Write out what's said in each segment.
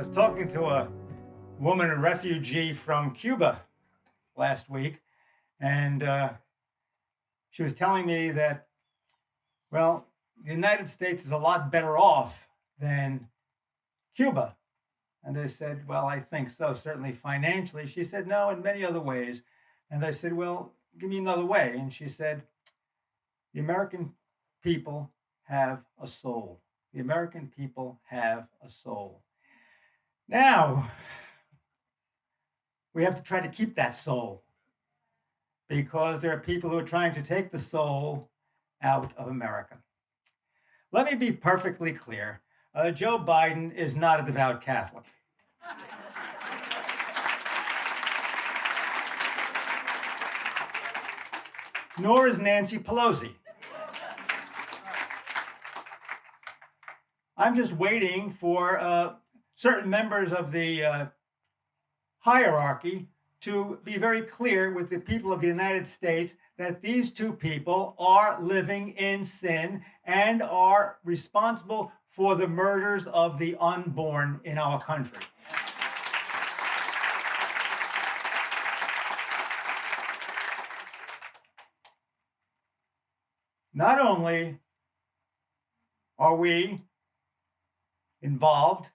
was talking to a woman, a refugee from Cuba last week, and she was telling me that, well, the United States is a lot better off than Cuba. And I said, well, I think so, certainly financially. She said, no, in many other ways. And I said, well, give me another way. And she said, the American people have a soul. The American people have a soul. Now, we have to try to keep that soul because there are people who are trying to take the soul out of America. Let me be perfectly clear. Joe Biden is not a devout Catholic. Nor is Nancy Pelosi. I'm just waiting for certain members of the hierarchy to be very clear with the people of the United States that these two people are living in sin and are responsible for the murders of the unborn in our country. Not only are we involved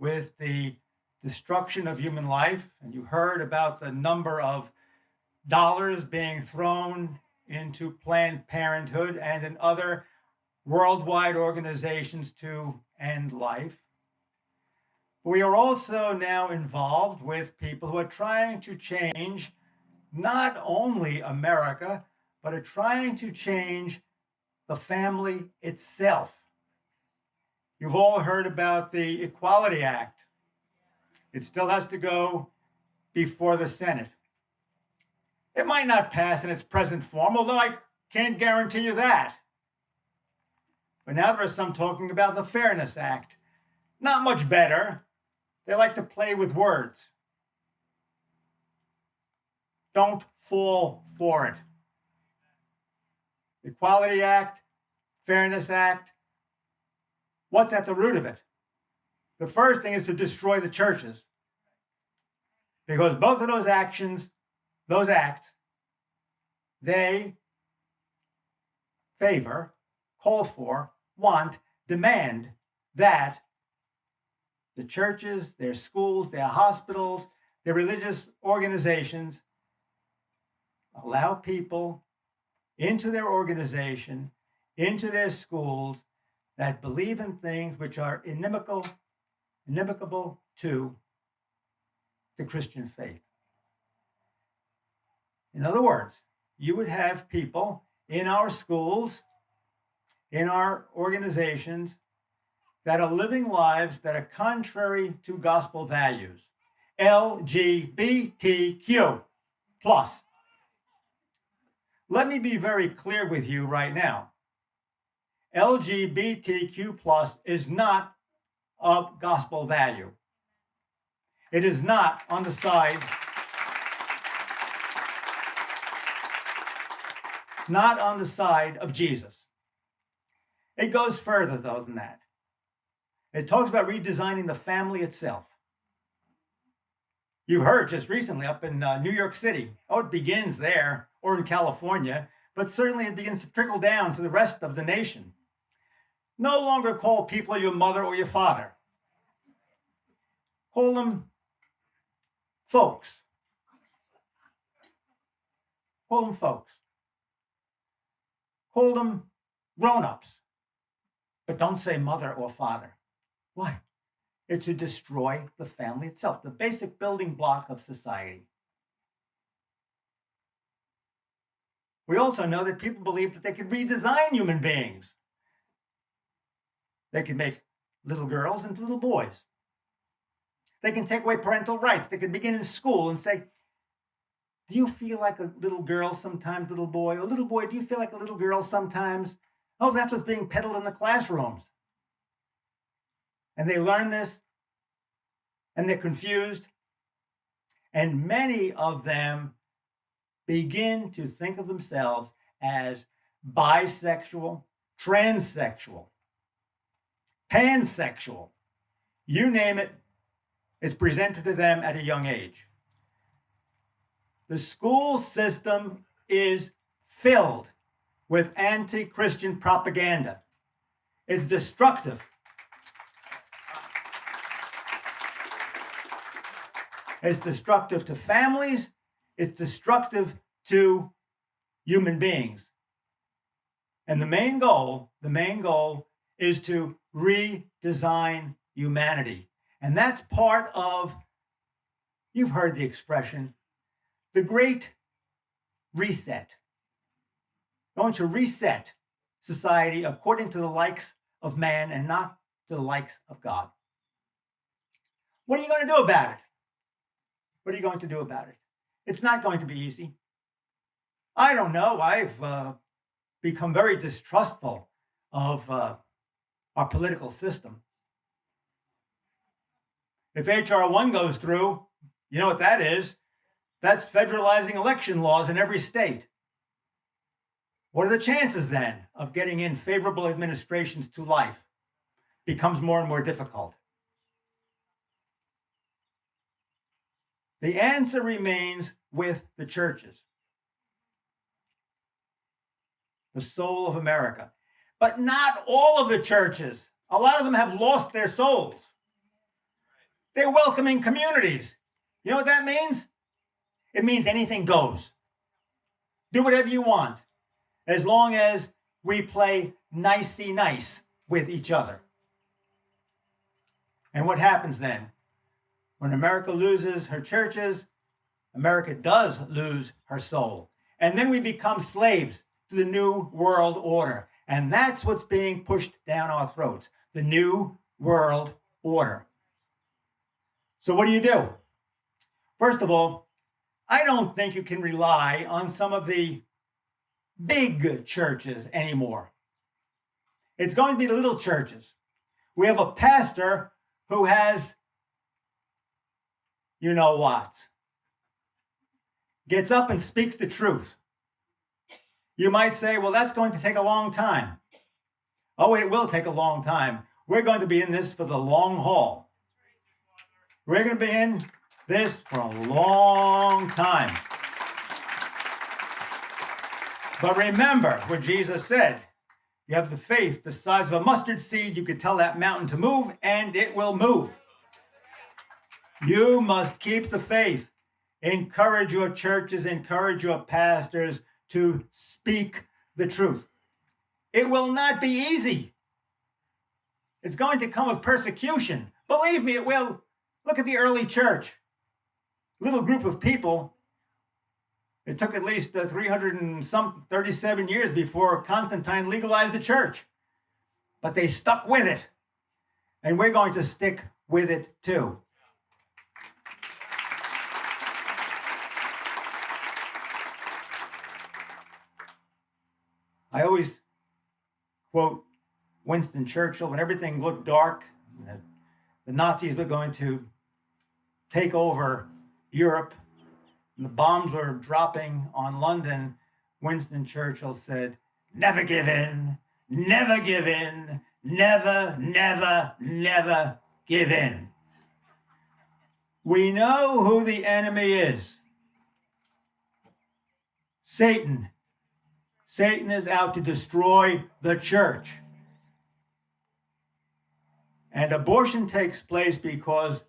with the destruction of human life, and you heard about the number of dollars being thrown into Planned Parenthood and in other worldwide organizations to end life. We are also now involved with people who are trying to change not only America, but are trying to change the family itself. You've all heard about the Equality Act. It still has to go before the Senate. It might not pass in its present form, although I can't guarantee you that. But now there are some talking about the Fairness Act. Not much better. They like to play with words. Don't fall for it. Equality Act, Fairness Act. What's at the root of it? The first thing is to destroy the churches. Because both of those actions, those acts, they favor, call for, want, demand that the churches, their schools, their hospitals, their religious organizations allow people into their organization, into their schools that believe in things which are inimical to the Christian faith. In other words, you would have people in our schools, in our organizations, that are living lives that are contrary to gospel values. LGBTQ plus. Let me be very clear with you right now. LGBTQ plus is not of gospel value. It is not on the side, not on the side of Jesus. It goes further, though, than that. It talks about redesigning the family itself. You've heard just recently up in New York City. Oh, it begins there, or in California, but certainly it begins to trickle down to the rest of the nation. No longer call people your mother or your father. Call them folks. Call them folks. Call them grown-ups. But don't say mother or father. Why? It's to destroy the family itself, the basic building block of society. We also know that people believe that they could redesign human beings. They can make little girls into little boys. They can take away parental rights. They can begin in school and say, do you feel like a little girl sometimes, little boy? Or little boy, do you feel like a little girl sometimes? Oh, that's what's being peddled in the classrooms. And they learn this, and they're confused. And many of them begin to think of themselves as bisexual, transsexual, pansexual. You name it, It's presented to them at a young age. The school system is filled with anti-Christian propaganda. It's destructive. It's destructive to families. It's destructive to human beings. And the main goal is to redesign humanity. And that's part of, you've heard the expression, the Great Reset. Going to reset society according to the likes of man and not to the likes of God. What are you going to do about it? What are you going to do about it? It's not going to be easy. I don't know. I've become very distrustful of our political system. If H.R. 1 goes through, you know what that is? That's federalizing election laws in every state. What are the chances then of getting in favorable administrations to life? Becomes more and more difficult. The answer remains with the churches, the soul of America. But not all of the churches. A lot of them have lost their souls. They're welcoming communities. You know what that means? It means anything goes. Do whatever you want, as long as we play nicey nice with each other. And what happens then? When America loses her churches, America does lose her soul. And then we become slaves to the New World Order. And that's what's being pushed down our throats, the New World Order. So what do? First of all, I don't think you can rely on some of the big churches anymore. It's going to be the little churches. We have a pastor who has, you know what, gets up and speaks the truth. You might say, well, that's going to take a long time. Oh, it will take a long time. We're going to be in this for the long haul. We're going to be in this for a long time. But remember what Jesus said. You have the faith the size of a mustard seed. You could tell that mountain to move, and it will move. You must keep the faith. Encourage your churches, encourage your pastors to speak the truth. It will not be easy. It's going to come with persecution. Believe me, it will. Look at the early church. Little group of people. It took at least 337 years before Constantine legalized the church. But they stuck with it. And we're going to stick with it too. I always quote Winston Churchill when everything looked dark, the Nazis were going to take over Europe, and the bombs were dropping on London. Winston Churchill said, never give in, never give in, never, never, never give in. We know who the enemy is. Satan. Satan is out to destroy the church. And abortion takes place because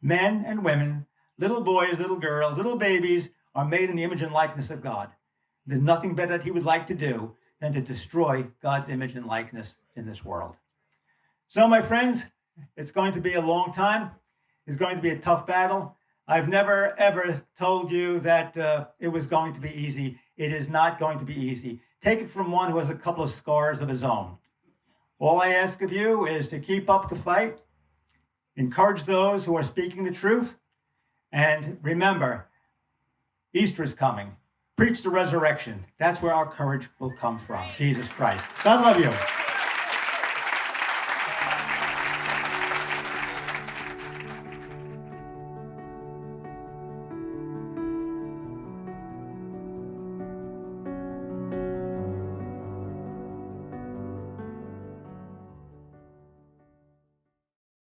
men and women, little boys, little girls, little babies are made in the image and likeness of God. There's nothing better that he would like to do than to destroy God's image and likeness in this world. So, my friends, it's going to be a long time. It's going to be a tough battle. I've never, ever told you that it was going to be easy. It is not going to be easy. Take it from one who has a couple of scars of his own. All I ask of you is to keep up the fight, encourage those who are speaking the truth, and remember, Easter is coming. Preach the resurrection. That's where our courage will come from. Jesus Christ. God love you.